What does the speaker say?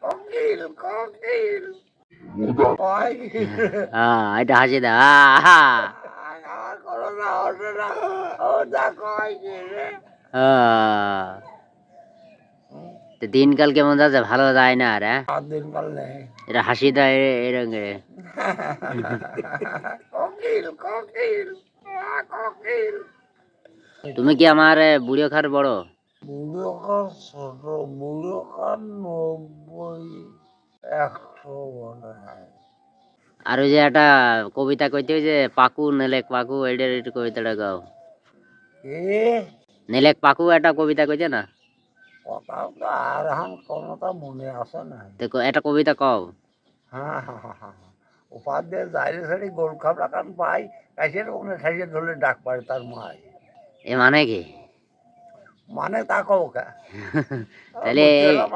কোকিল কোকিল কয় কি এটা হাসি দা আমার কোনো না ওঠে না ও যা কয় কি রে দিনকাল কেমন যাচ্ছে? ভালো যায় না আর আর দিনকাল নেই এটা হাসি দেয় এরকম কোকিল কোকিল কোকিল তুমি কি আমার বুড়িও খার বড়? বুড়োকার ছোট বুড়োকার 90 100 মনে হয় আর ওই যে একটা কবিতা কইতে ওই যে পাকু নেলেক পাকু এটার একটু কবিতাটা গাও। এ নেলেক পাকু একটা কবিতা কইতে না? কথা তো আর এখন কোনোটা মনে আসে না দেখো একটা কবিতা কও। হ্যাঁ হ্যাঁ হ্যাঁ হ্যাঁ উপাধ্যে যাইলে সারি গোল খাবরা কান পাই কাছের ওখানে সাইজে ধরলে ডাক পারে তার মায় এ মানে কি? মানে তা কও কা তাহলে বুঝতে